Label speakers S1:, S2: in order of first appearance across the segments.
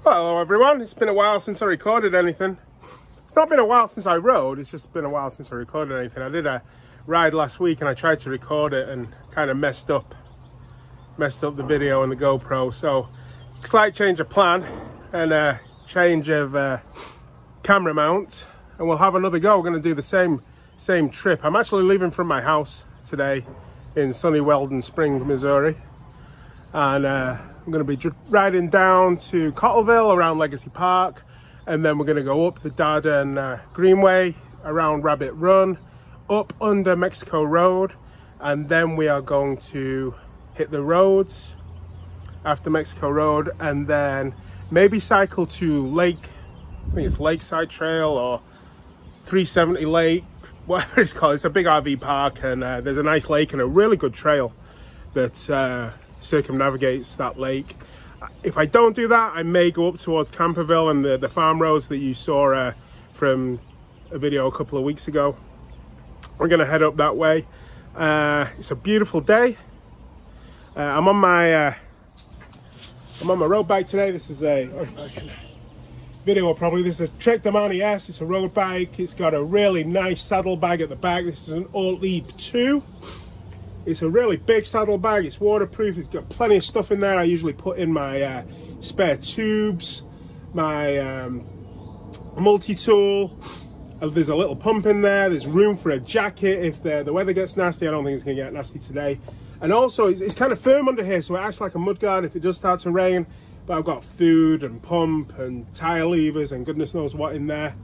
S1: Hello everyone, it's been a while since I recorded anything. It's not been a while since I rode, it's just been a while since I recorded anything. I did a ride last week and I tried to record it and kind of messed up the video and the GoPro. So slight change of plan and a change of camera mount, and we'll have another go. We're going to do the same trip. I'm actually leaving from my house today in sunny Weldon Spring, Missouri, and I'm going to be riding down to Cottleville around Legacy Park, and then we're going to go up the Dardenne Greenway around Rabbit Run, up under Mexico Road, and then we are going to hit the roads after Mexico Road, and then maybe cycle to Lake, I think it's Lakeside Trail or 370 Lake, whatever it's called. It's a big RV park, and there's a nice lake and a really good trail that circumnavigates that lake. If I don't do that, I may go up towards Camperville and the farm roads that you saw from a video a couple of weeks ago. We're going to head up that way. It's a beautiful day. I'm on my road bike today. This is a video probably. This is a Trek Damani S. It's a road bike. It's got a really nice saddlebag at the back. This is an Ortlieb 2. It's a really big saddlebag. It's waterproof. It's got plenty of stuff in there. I usually put in my spare tubes, my multi-tool. There's a little pump in there. There's room for a jacket if the weather gets nasty. I don't think it's going to get nasty today. And also, it's kind of firm under here, so it acts like a mudguard if it does start to rain. But I've got food and pump and tire levers and goodness knows what in there.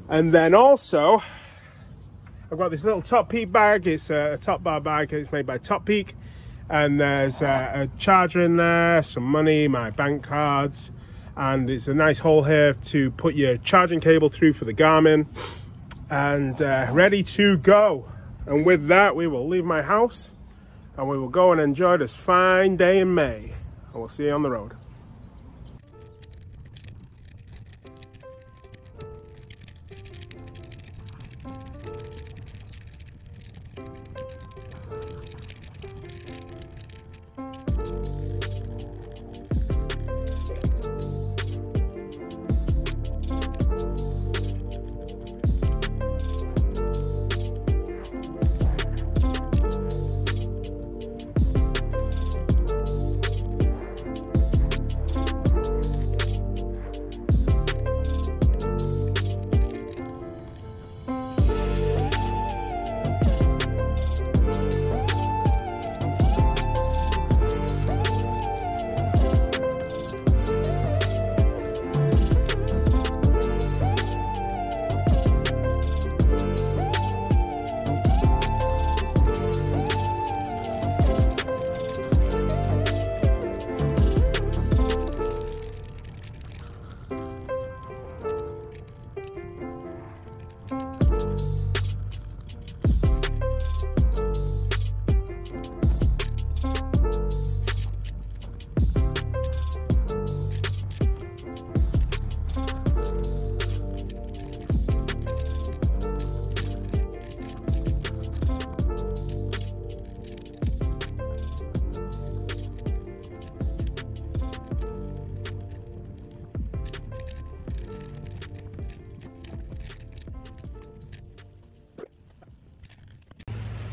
S1: And then also, I've got this little Top Peak bag. It's a top bar bag. It's made by Top Peak. And there's a charger in there, some money, my bank cards. And it's a nice hole here to put your charging cable through for the Garmin. And ready to go. And with that, we will leave my house and we will go and enjoy this fine day in May. And we'll see you on the road.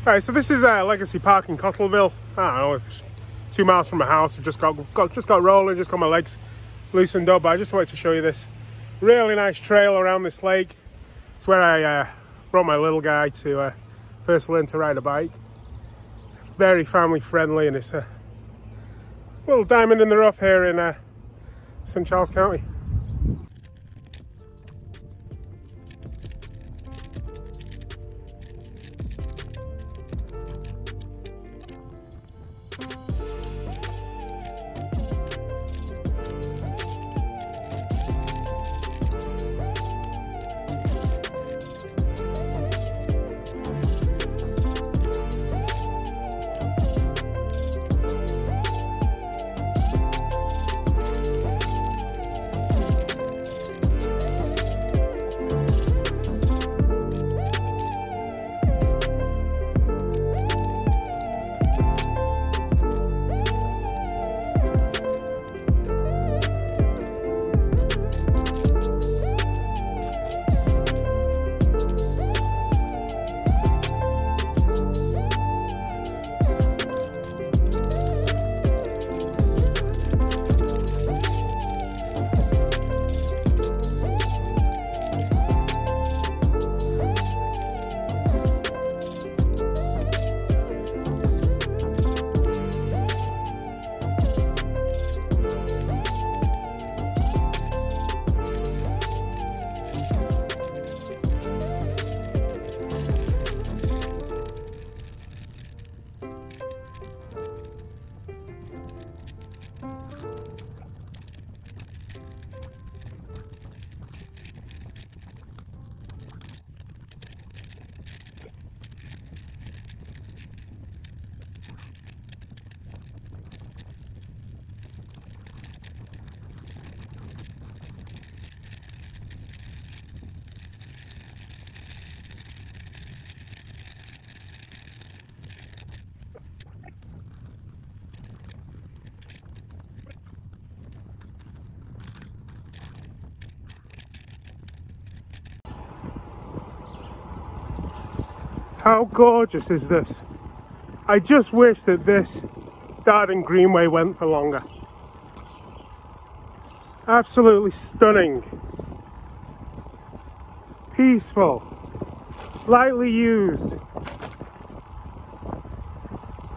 S1: Alright, so this is Legacy Park in Cottleville. I don't know, it's 2 miles from my house. I've just got rolling, just got my legs loosened up. But I just wanted to show you this really nice trail around this lake. It's where I brought my little guy to first learn to ride a bike. It's very family friendly, and it's a little diamond in the rough here in St. Charles County. How gorgeous is this? I just wish that this Dardenne Greenway went for longer. Absolutely stunning. Peaceful. Lightly used.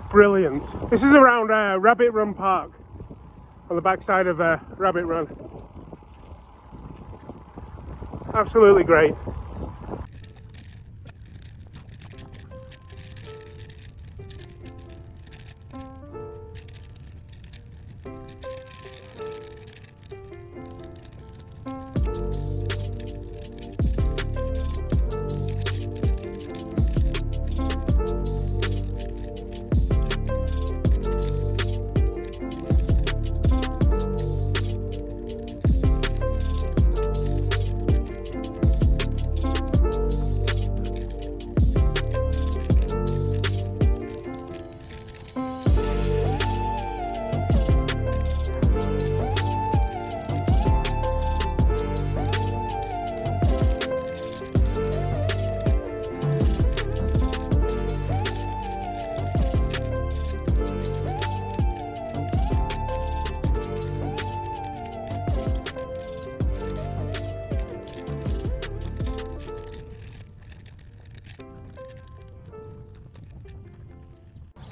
S1: Brilliant. This is around Rabbit Run Park, on the backside of Rabbit Run. Absolutely great.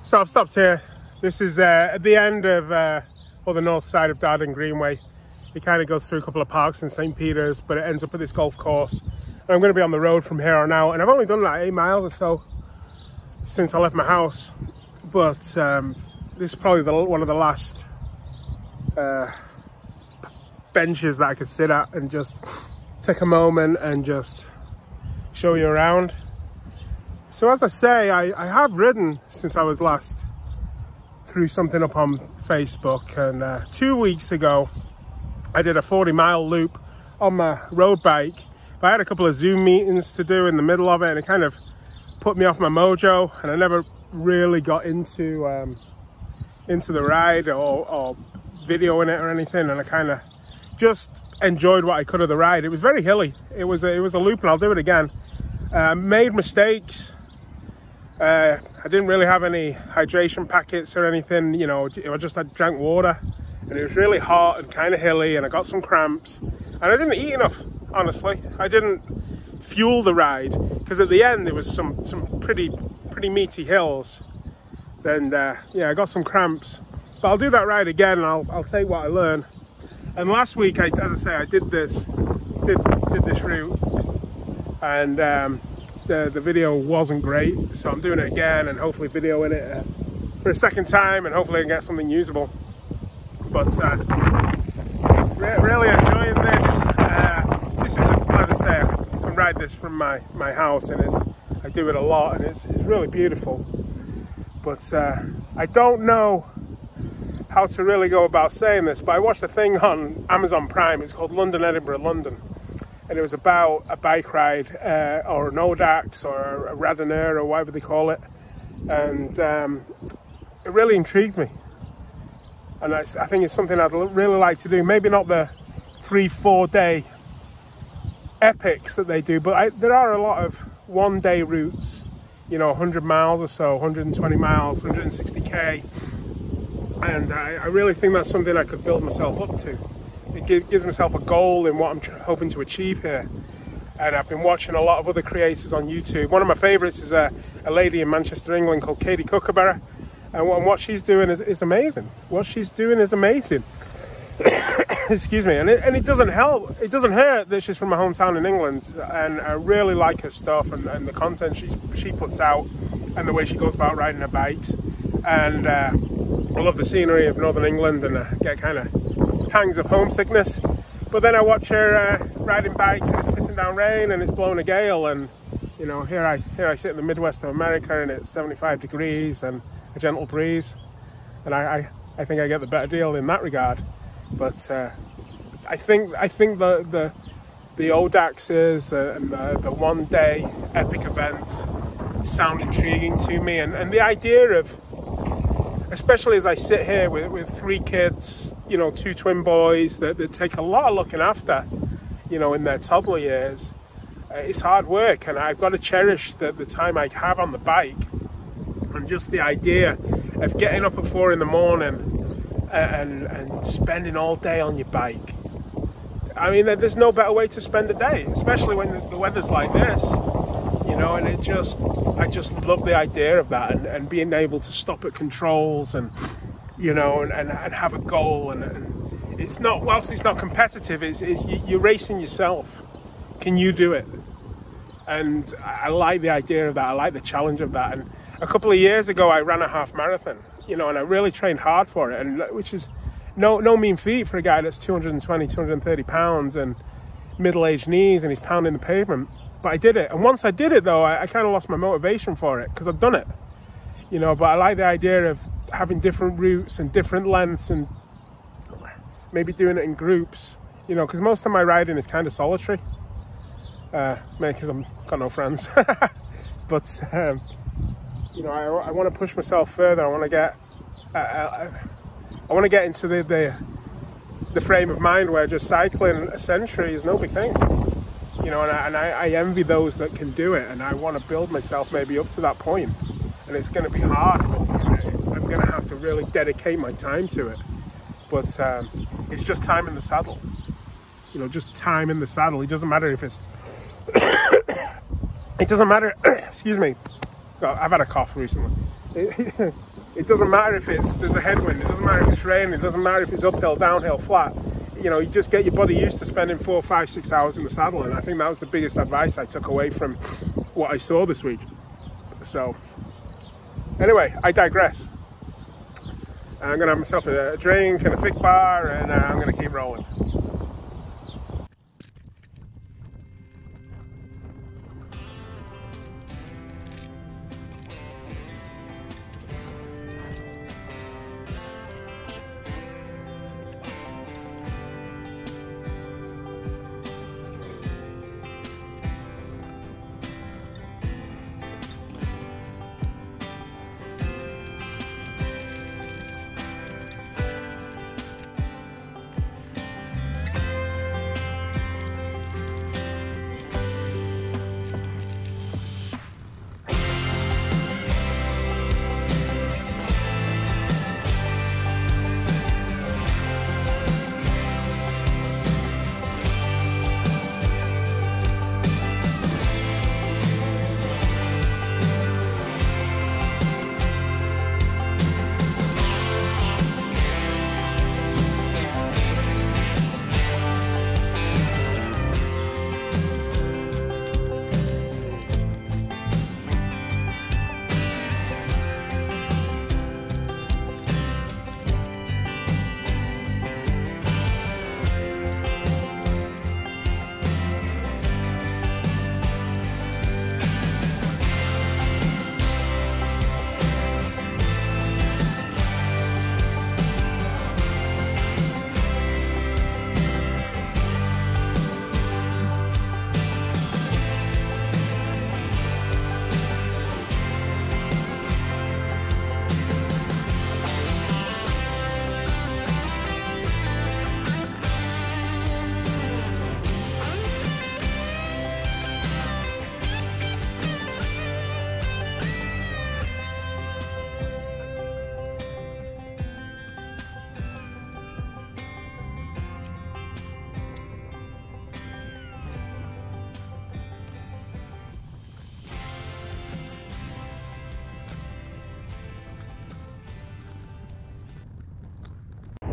S1: So I've stopped here. This is at the end of, or the north side of Dardenne Greenway. It kind of goes through a couple of parks in St. Peter's, but it ends up at this golf course. And I'm going to be on the road from here on out. And I've only done like 8 miles or so since I left my house. But this is probably one of the last benches that I could sit at and just take a moment and just show you around. So as I say, I have ridden since I was last threw something up on Facebook, and 2 weeks ago I did a 40-mile loop on my road bike. But I had a couple of Zoom meetings to do in the middle of it, and it kind of put me off my mojo, and I never really got into the ride or videoing it or anything, and I kind of just enjoyed what I could of the ride. It was very hilly. It was a loop, and I'll do it again. Made mistakes. I didn't really have any hydration packets or anything, you know. I just drank water, and it was really hot and kind of hilly, and I got some cramps, and I didn't eat enough, honestly. I didn't fuel the ride, because at the end there was some pretty meaty hills, and yeah, I got some cramps. But I'll do that ride again, and I'll take what I learn. And last week, as I say, I did this route, and the video wasn't great, so I'm doing it again and hopefully videoing it for a second time, and hopefully I can get something usable. But really enjoying this. This is, like I say, I can ride this from my house, and I do it a lot, and it's really beautiful. But I don't know how to really go about saying this, but I watched a thing on Amazon Prime. It's called London, Edinburgh, London. And it was about a bike ride, or an Audax, or a Radiner, or whatever they call it. And it really intrigued me. And I think it's something I'd really like to do. Maybe not the 3-4 day epics that they do, but there are a lot of one-day routes, you know, 100 miles or so, 120 miles, 160k. And I really think that's something I could build myself up to. It gives myself a goal in what I'm hoping to achieve here. And I've been watching a lot of other creators on YouTube. One of my favourites is a lady in Manchester, England, called Katie Kookaburra. And what she's doing is amazing. What she's doing is amazing. Excuse me. And it doesn't help. It doesn't hurt that she's from my hometown in England. And I really like her stuff, and the content she puts out, and the way she goes about riding her bikes. And I love the scenery of Northern England, and I get kind of pangs of homesickness. But then I watch her riding bikes, and it's pissing down rain, and it's blowing a gale, and you know, here I sit in the Midwest of America, and it's 75 degrees and a gentle breeze, and I think I get the better deal in that regard. But I think the Audaxes and the one-day epic events sound intriguing to me, and the idea of, especially as I sit here with 3 kids, you know, 2 twin boys that take a lot of looking after, you know, in their toddler years. it's hard work, and I've got to cherish the time I have on the bike, and just the idea of getting up at 4 in the morning and spending all day on your bike. I mean, there's no better way to spend a day, especially when the weather's like this, you know. And I just love the idea of that, and being able to stop at controls, and you know, and have a goal, and it's not, whilst it's not competitive, you're racing yourself. Can you do it? And I like the idea of that. I like the challenge of that. And a couple of years ago, I ran a half marathon, you know, and I really trained hard for it, and which is no mean feat for a guy that's 220, 230 pounds and middle-aged knees, and he's pounding the pavement. But I did it. And once I did it, though, I kind of lost my motivation for it, because I've done it, you know. But I like the idea of having different routes and different lengths, and maybe doing it in groups, you know, because most of my riding is kind of solitary. Maybe because I've got no friends. But, you know, I want to push myself further. I want to get into the frame of mind where just cycling a century is no big thing, you know. And I envy those that can do it, and I want to build myself maybe up to that point. And it's going to be hard, but I'm going to have to really dedicate my time to it. But it's just time in the saddle, you know, just time in the saddle. It doesn't matter if it's it doesn't matter excuse me, I've had a cough recently. It doesn't matter if there's a headwind, it doesn't matter if it's raining, it doesn't matter if it's uphill, downhill, flat. You know, you just get your body used to spending 4, 5, 6 hours in the saddle. And I think that was the biggest advice I took away from what I saw this week. So anyway, I digress. I'm going to have myself a drink and a thick bar, and I'm going to keep rolling.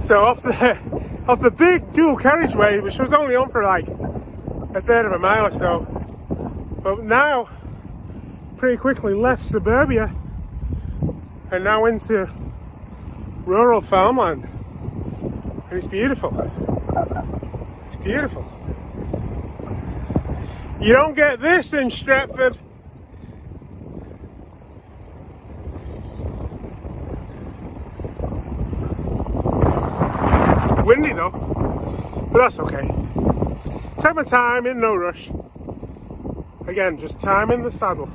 S1: So off the big dual carriageway, which was only on for like a third of a mile or so, but now pretty quickly left suburbia and now into rural farmland, and it's beautiful. It's beautiful. You don't get this in Stretford. Windy though, but that's okay. Take my time, in no rush. Again, just time in the saddle.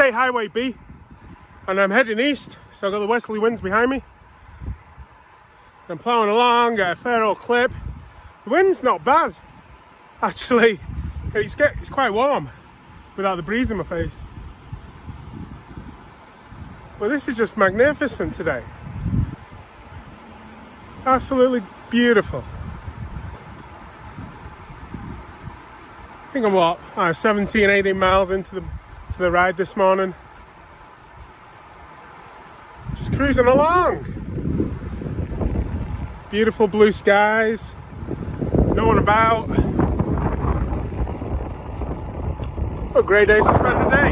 S1: say Highway B, and I'm heading east, so I've got the westerly winds behind me. I'm ploughing along at a fair old clip. The wind's not bad, actually. It's quite warm without the breeze in my face. But this is just magnificent today. Absolutely beautiful. I think I'm what, 17, 18 miles into the ride this morning. Just cruising along. Beautiful blue skies. No one about. What a great day to spend the day.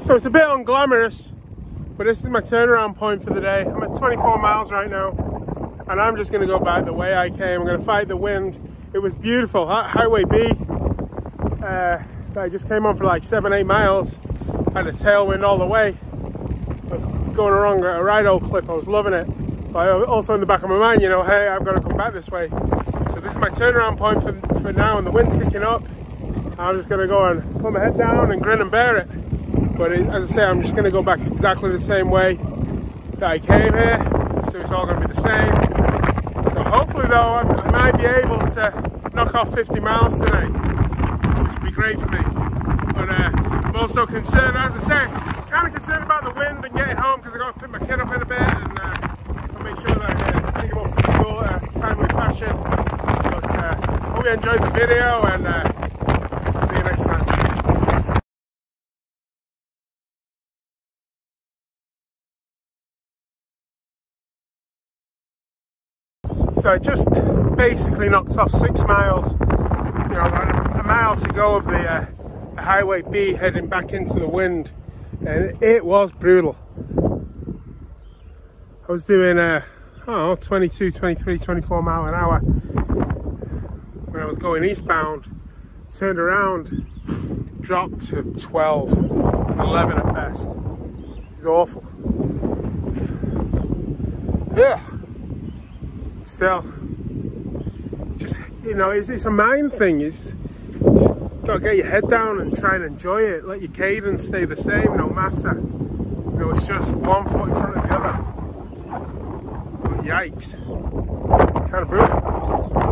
S1: So it's a bit unglamorous, but this is my turnaround point for the day. I'm at 24 miles right now, and I'm just gonna go back the way I came. I'm gonna fight the wind. It was beautiful. Highway B, I just came on for like 7-8 miles. Had a tailwind all the way. I was going along a right old clip, I was loving it. But also in the back of my mind, you know, hey, I've got to come back this way. So this is my turnaround point for now, and the wind's kicking up. I'm just gonna go and put my head down and grin and bear it. But as I say, I'm just going to go back exactly the same way that I came here, so it's all going to be the same. So hopefully though, I might be able to knock off 50 miles today, which would be great for me. But I'm also concerned, as I say, kind of concerned about the wind and getting home, because I've got to pick my kid up in a bit and I'll make sure that I pick him up from school in a timely fashion. But hope you enjoyed the video, and see you next time. So I just basically knocked off 6 miles. You know, I've got a mile to go of the Highway B heading back into the wind, and it was brutal. I was doing oh, 22, 23, 24 mile an hour when I was going eastbound. Turned around, dropped to 12, 11 at best. It was awful. Yeah. Still, just, you know, it's a mind thing. It's gotta get your head down and try and enjoy it. Let your cadence stay the same no matter. You know, it's just one foot in front of the other. But yikes. It's kind of brutal.